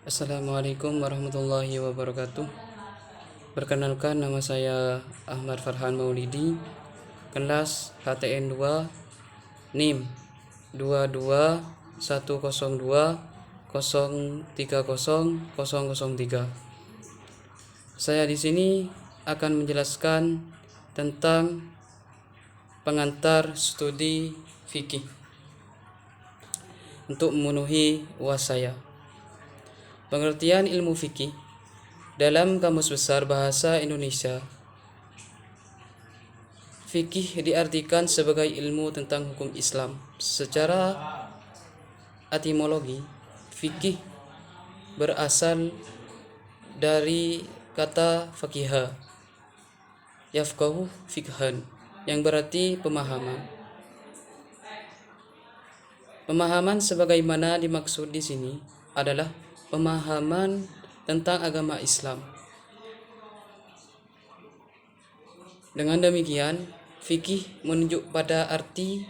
Assalamualaikum warahmatullahi wabarakatuh. Perkenalkan, nama saya Ahmad Farhan Maulidi, kelas HTN 2, NIM 22102030003. Saya di sini akan menjelaskan tentang pengantar studi fikih untuk memenuhi UAS saya. Pengertian ilmu fikih dalam Kamus Besar Bahasa Indonesia. Fikih diartikan sebagai ilmu tentang hukum Islam. Secara etimologi, fikih berasal dari kata faqiha, yafqahu fikhan, yang berarti pemahaman. Pemahaman sebagaimana dimaksud di sini adalah pemahaman tentang agama Islam. Dengan demikian, fikih menunjuk pada arti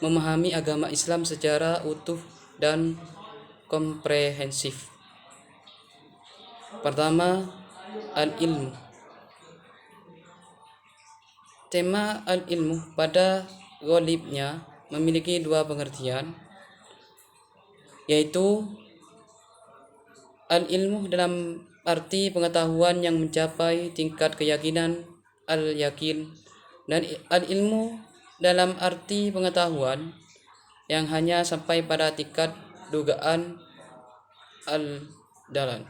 memahami agama Islam secara utuh dan komprehensif. Pertama, al-ilmu. Tema al-ilmu pada ghalibnya memiliki dua pengertian, yaitu al-ilmu dalam arti pengetahuan yang mencapai tingkat keyakinan al-yakin, dan al-ilmu dalam arti pengetahuan yang hanya sampai pada tingkat dugaan al-dalan.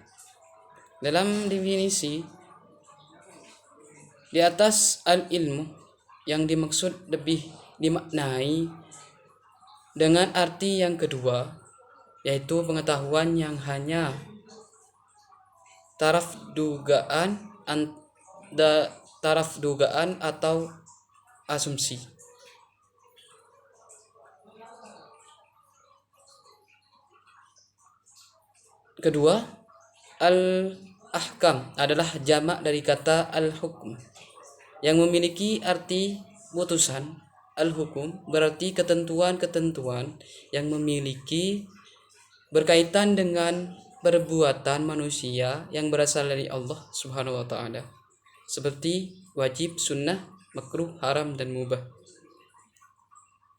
Dalam definisi di atas, al-ilmu yang dimaksud lebih dimaknai dengan arti yang kedua, yaitu pengetahuan yang hanya taraf dugaan atau asumsi. Kedua, al-ahkam adalah jamak dari kata al-hukm yang memiliki arti putusan. Al-hukum berarti ketentuan-ketentuan yang memiliki berkaitan dengan perbuatan manusia yang berasal dari Allah Subhanahu wa taala, seperti wajib, sunnah, makruh, haram, dan mubah.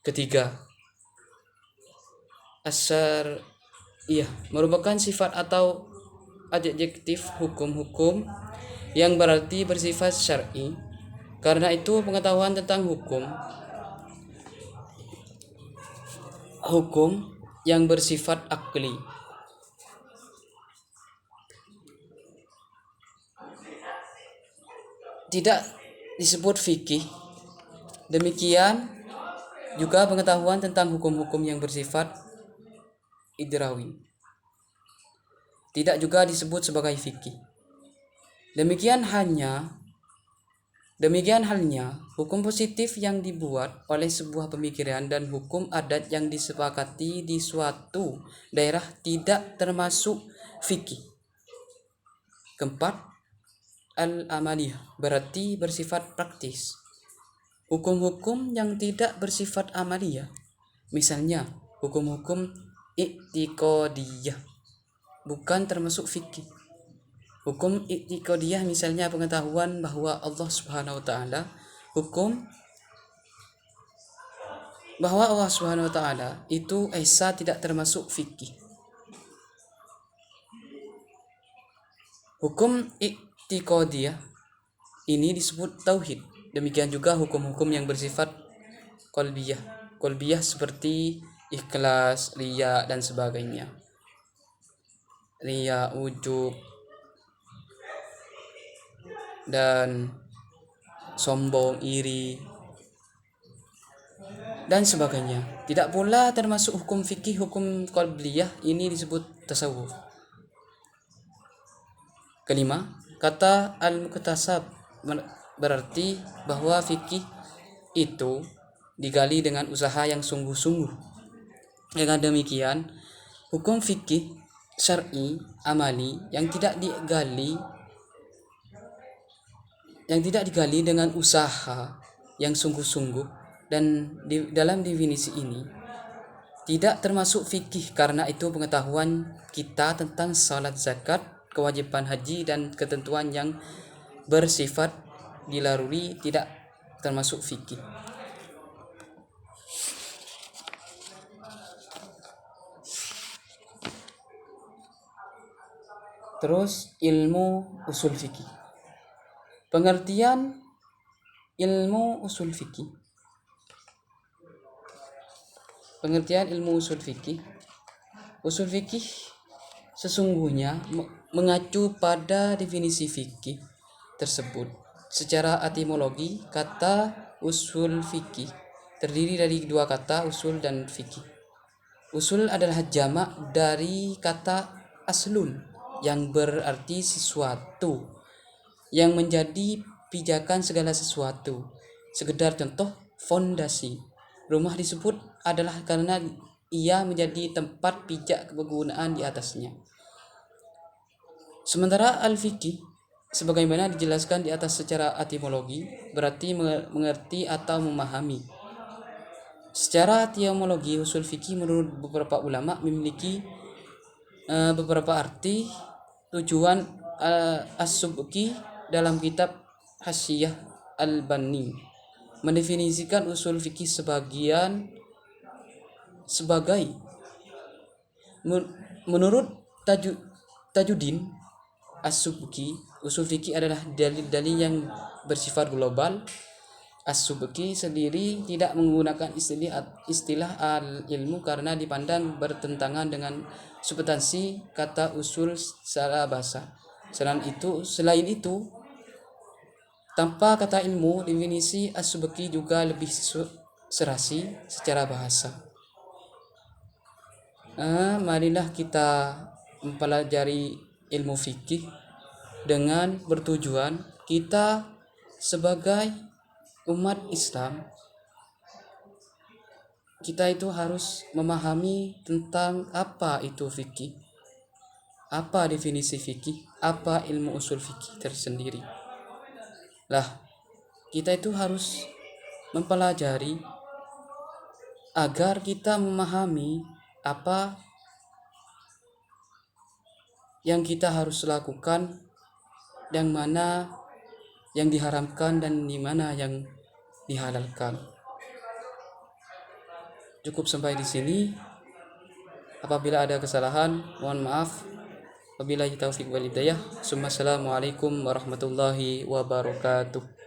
Ketiga, asyariyah merupakan sifat atau adjektif hukum-hukum yang berarti bersifat syar'i. Karena itu, pengetahuan tentang hukum yang bersifat akli tidak disebut fikih. Demikian juga pengetahuan tentang hukum-hukum yang bersifat idrawi tidak juga disebut sebagai fikih. Demikian halnya hukum positif yang dibuat oleh sebuah pemikiran dan hukum adat yang disepakati di suatu daerah tidak termasuk fikih. Keempat, al-amaliyah berarti bersifat praktis. Hukum-hukum yang tidak bersifat amaliyah, misalnya hukum-hukum i'tiqadiyah, bukan termasuk fikih. Hukum i'tiqadiyah misalnya pengetahuan bahwa Allah Subhanahu wa taala, bahwa Allah Subhanahu wa taala itu esa, tidak termasuk fikih. Hukum i'tiqadiyah ini disebut tauhid. Demikian juga hukum-hukum yang bersifat qalbiyah seperti ikhlas, riya, dan sebagainya. Riya, ujub, dan sombong, iri, dan sebagainya. Tidak pula termasuk hukum fikih. Hukum qalbiyah ini disebut tasawuf. Kelima, kata al-muktasab berarti bahwa fikih itu digali dengan usaha yang sungguh-sungguh. Dengan demikian, hukum fikih syar'i amali yang tidak digali dengan usaha yang sungguh-sungguh, dan dalam definisi ini tidak termasuk fikih karena itu pengetahuan kita tentang salat, zakat, kewajiban haji dan ketentuan yang bersifat dilaruri tidak termasuk fikih. Terus ilmu usul fikih. Pengertian ilmu usul fikih. Pengertian ilmu usul fikih. Usul fikih sesungguhnya mengacu pada definisi fikih tersebut. Secara etimologi, kata usul fikih terdiri dari dua kata usul dan fikih. Usul adalah jamak dari kata aslun yang berarti sesuatu yang menjadi pijakan segala sesuatu. Sekedar contoh, fondasi. Rumah disebut adalah karena ia menjadi tempat pijak kegunaan di atasnya. Sementara al-fiqih sebagaimana dijelaskan di atas secara etimologi berarti mengerti atau memahami. Secara etimologi usul fikih menurut beberapa ulama memiliki beberapa arti. Tujuan as-subki dalam kitab Hasyiyah al-Bani mendefinisikan usul fikih sebagai menurut Tajuddin As-Subki, usul fikih adalah dalil-dalil yang bersifat global. As-Subki sendiri tidak menggunakan istilah al-ilmu karena dipandang bertentangan dengan substansi kata usul secara bahasa. Selain itu, tanpa kata ilmu, definisi As-Subki juga lebih serasi secara bahasa. Marilah kita mempelajari ilmu fikih dengan bertujuan kita sebagai umat Islam, kita itu harus memahami tentang apa itu fikih, apa definisi fikih, apa ilmu usul fikih tersendiri. Lah, kita itu harus mempelajari agar kita memahami apa yang kita harus lakukan, yang mana yang diharamkan dan di mana yang dihalalkan. Cukup sampai di sini. Apabila ada kesalahan, mohon maaf. Wabillahi taufiq wal hidayah. Assalamualaikum warahmatullahi wabarakatuh.